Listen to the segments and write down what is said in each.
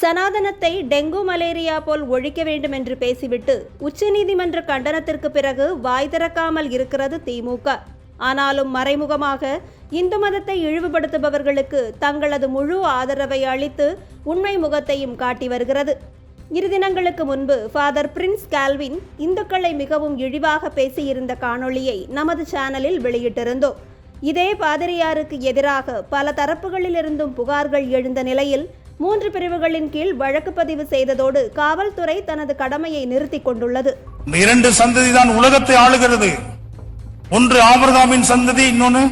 சனாதனத்தை dengue malaria போல் ஒழிக்க வேண்டும் என்று பேசிவிட்டு உச்சநீதிமன்ற கண்டனத்திற்கு பிறகு வாய் திறக்காமல் இருக்கிறது திமுக. ஆனாலும் மறைமுகமாக இந்து மதத்தை இழிவுபடுத்துபவர்களுக்கு தங்களது முழு ஆதரவை அளித்து உண்மை முகத்தையும் காட்டி வருகிறது. 2 தினங்களுக்கு முன்பு ஃபாதர் பிரின்ஸ் கால்வின் இந்துக்களை மிகவும் இழிவாக பேசியிருந்த காணொளியை நமது சேனலில் வெளியிட்டிருந்தோம். இதே பாதிரியாருக்கு எதிராக பல தரப்புகளிலிருந்தும் புகார்கள் எழுந்த நிலையில் 3 பிரிவுகளின் கீழ் வழக்கு பதிவு செய்ததோடு காவல்துறை தனது கடமையை நிறுத்திக் கொண்டுள்ளது. 2 சந்ததி தான் உலகத்தை ஆளுகிறது. ஒன்று ஆபிரகாமின் சந்ததி, இன்னொன்னு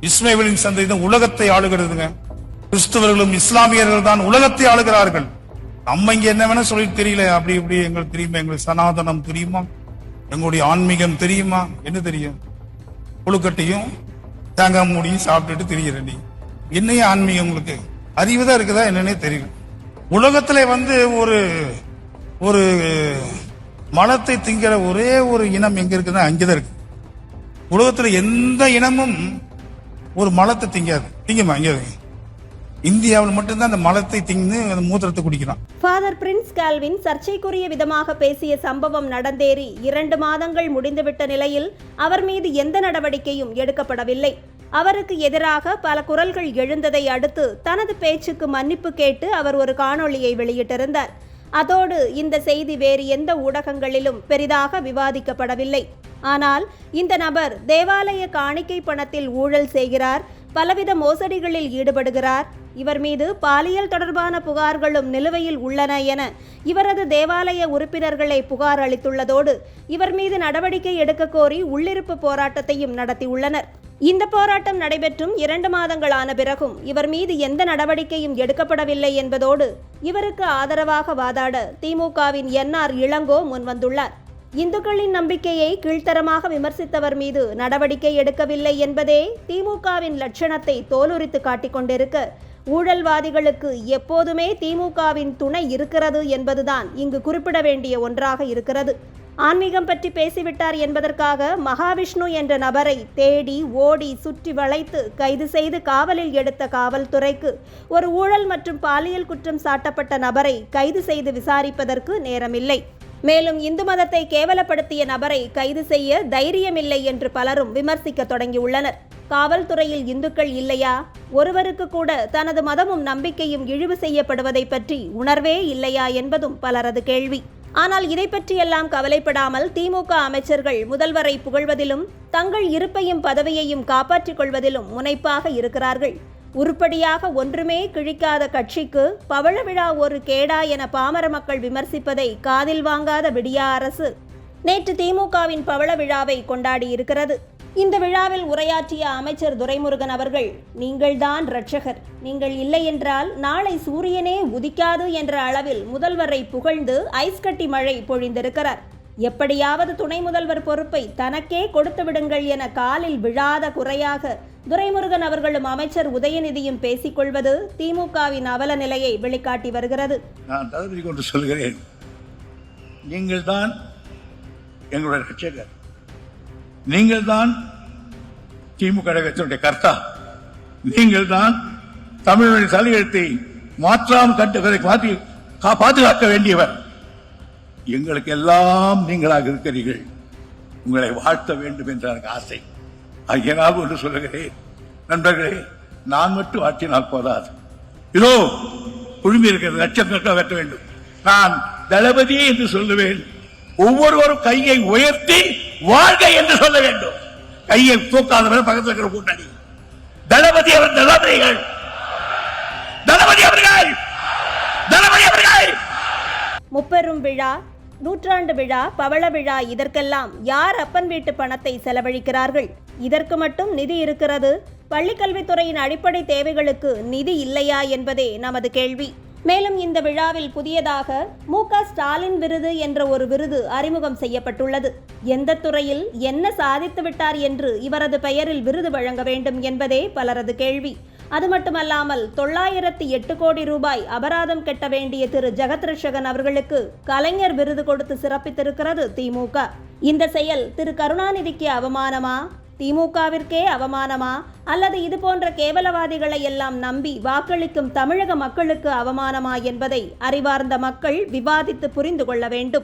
இஸ்மாயிலின் சந்ததி தான் உலகத்தை ஆளுகிறதுங்க. கிறிஸ்தவர்களும் இஸ்லாமியர்கள் தான் உலகத்தை ஆளுகிறார்கள். நம்ம இங்க என்ன வேணா சொல்லி தெரியல, அப்படி இப்படி எங்களுக்கு தெரியுமா, எங்களுக்கு சனாதனம் தெரியுமா, எங்களுடைய ஆன்மீகம் தெரியுமா, என்ன தெரியும்? புழுக்கட்டையும் தேங்காய் மூடியும் சாப்பிட்டுட்டு தெரியுற நீ என்னைய ஆன்மீகம் உங்களுக்கு அறிவுதான் இருக்குதா என்னன்னே தெரியல. உலகத்துல ஒரு ஒரு மலத்தை திங்கிற ஒரே ஒரு இனம் எங்க இருக்குதா, அங்கதான் இருக்கு. உலகத்துல எந்த இனமும் ஒரு மலத்தை திங்குமா? இங்க இந்தியாவில் மட்டும்தான் அந்த மலத்தை திங்கு அந்த மூத்திரத்தை குடிக்கிறான். ஃபாதர் பிரின்ஸ் கால்வின் சர்ச்சைக்குரிய விதமாக பேசிய சம்பவம் நடந்தேறி 2 மாதங்கள் முடிந்துவிட்ட நிலையில் அவர் மீது எந்த நடவடிக்கையும் எடுக்கப்படவில்லை. அவருக்கு எதிராக பல குரல்கள் எழுந்ததை அடுத்து தனது பேச்சுக்கு மன்னிப்பு கேட்டு அவர் ஒரு காணொளியை வெளியிட்டிருந்தார். அதோடு இந்த செய்தி வேறு எந்த ஊடகங்களிலும் பெரிதாக விவாதிக்கப்படவில்லை. ஆனால் இந்த நபர் தேவாலய காணிக்கை பணத்தில் ஊழல் செய்கிறார், பலவித மோசடிகளில் ஈடுபடுகிறார், இவர் மீது பாலியல் தொடர்பான புகார்களும் நிலுவையில் உள்ளன என இவரது தேவாலய உறுப்பினர்களை புகார் அளித்துள்ளதோடு இவர் மீது நடவடிக்கை எடுக்க கோரி உள்ளிருப்பு போராட்டத்தையும் நடத்தியுள்ளனர். இந்த போராட்டம் நடைபெற்றும் 2 மாதங்களான பிறகும் இவர் மீது எந்த நடவடிக்கையும் எடுக்கப்படவில்லை என்பதோடு இவருக்கு ஆதரவாக வாதாட திமுகவின் NR இளங்கோ முன்வந்துள்ளார். இந்துக்களின் நம்பிக்கையை கீழ்த்தரமாக விமர்சித்தவர் மீது நடவடிக்கை எடுக்கவில்லை என்பதே திமுகவின் லட்சணத்தை தோலுரித்து காட்டிக் கொண்டிருக்க, ஊழல்வாதிகளுக்கு எப்போதுமே திமுகவின் துணை இருக்கிறது என்பதுதான் இங்கு குறிப்பிட வேண்டிய ஒன்றாக இருக்கிறது. ஆன்மீகம் பற்றி பேசிவிட்டார் என்பதற்காக மகாவிஷ்ணு என்ற நபரை தேடி ஓடி சுற்றி வளைத்து கைது செய்து காவலில் எடுத்த காவல்துறைக்கு ஒரு ஊழல் மற்றும் பாலியல் குற்றம் சாட்டப்பட்ட நபரை கைது செய்து விசாரிப்பதற்கு நேரமில்லை. மேலும் இந்து மதத்தை கேவலப்படுத்திய நபரை கைது செய்ய தைரியமில்லை என்று பலரும் விமர்சிக்க தொடங்கியுள்ளனர். காவல்துறையில் இந்துக்கள் இல்லையா? ஒருவருக்கு கூட தனது மதமும் நம்பிக்கையும் இழிவு செய்யப்படுவதை பற்றி உணர்வே இல்லையா என்பதும் பலரது கேள்வி. ஆனால் இதை பற்றியெல்லாம் கவலைப்படாமல் திமுக அமைச்சர்கள் முதல்வரை புகழ்வதிலும் தங்கள் இருப்பையும் பதவியையும் காப்பாற்றிக் கொள்வதிலும் முனைப்பாக இருக்கிறார்கள். உருப்படியாக ஒன்றுமே கிழிக்காத கட்சிக்கு பவள விழா ஒரு கேடா என பாமர மக்கள் விமர்சிப்பதை காதில் வாங்காத விடியா அரசு நேற்று திமுகவின் பவள விழாவை கொண்டாடி இருக்கிறது. இந்த விழாவில் உரையாற்றிய அமைச்சர் துரைமுருகன் அவர்கள், நீங்கள்தான் இரட்சகர், நீங்கள் இல்லை என்றால் நாளை சூரியனே உதிக்காது என்ற அளவில் முதல்வரை புகழ்ந்து ஐஸ் கட்டி மழை பொழிந்திருக்கிறார். எப்படியாவது துணை முதல்வர் பொறுப்பை தனக்கே கொடுத்து விடுங்கள் என காலில் விழாத குறையாக துரைமுருகன் அவர்களும் அமைச்சர் உதயநிதியும் பேசிக்கொள்வது திமுகவின் அவல நிலையை வெளிக்காட்டி வருகிறது. நான் தளபதி கொண்டு சொல்கிறேன், நீங்கள் தான் எங்களுடைய ரட்சகர், நீங்கள் தான் திமுக கழகத்தினுடைய கர்த்தா, நீங்கள் தான் தமிழனுடைய தலையெழுத்தை மாற்றாமல் கட்டுவதை பாதுகாக்க வேண்டியவர். எங்களுக்கு எல்லாம் நீங்களாக இருக்கிறீர்கள். உங்களை வாழ்த்த வேண்டும் என்ற எனக்கு ஆசை. ஐயனாக ஒன்று சொல்லுகிறேன், நண்பர்களே, நான் மட்டும் ஆற்றினால் போதாது. இதோ குழுமி இருக்கிறது, லட்சக்கணக்காக வெட்ட வேண்டும். நான் தளபதி என்று சொல்லுவேன். ஒவ்வொருவரும் கையை உயர்த்தி வாழ்க என்று சொல்ல வேண்டும். கையை தூக்காதவர் பக்கத்தில் இருக்கிற கூட்டணி தளபதி அவர் தளபதிகள் தளபதி அவர்கள் தளபதி அவர்கள். முப்பெரும் விழா, நூற்றாண்டு விழா, பவள விழா, இதற்கெல்லாம் யார் அப்பன் வீட்டு பணத்தை செலவழிக்கிறார்கள்? இதற்கு மட்டும் நிதி இருக்கிறது. பள்ளிக்கல்வித்துறையின் அடிப்படை தேவைகளுக்கு நிதி இல்லையா என்பதே நமது கேள்வி. மேலும் இந்த விழாவில் புதியதாக மு.க. ஸ்டாலின் விருது என்ற ஒரு விருது அறிமுகம் செய்யப்பட்டுள்ளது. எந்த துறையில் என்ன சாதித்து விட்டார் என்று இவரது பெயரில் விருது வழங்க வேண்டும் என்பதே பலரது கேள்வி. அது மட்டுமல்லாமல் 908 கோடி ரூபாய் அபராதம் கட்ட வேண்டிய திரு ஜெகத்ரட்சகன் அவர்களுக்கு கலைஞர் விருது கொடுத்து சிறப்பித்திருக்கிறது திமுக. இந்த செயல் திரு கருணாநிதிக்கு அவமானமா? திமுகவிற்கே அவமானமா அல்லது இது போன்ற கேவலவாதிகளை எல்லாம் நம்பி வாக்களிக்கும் தமிழக மக்களுக்கு அவமானமா என்பதை அறிவார்ந்த மக்கள் விவாதித்து புரிந்து கொள்ள வேண்டும்.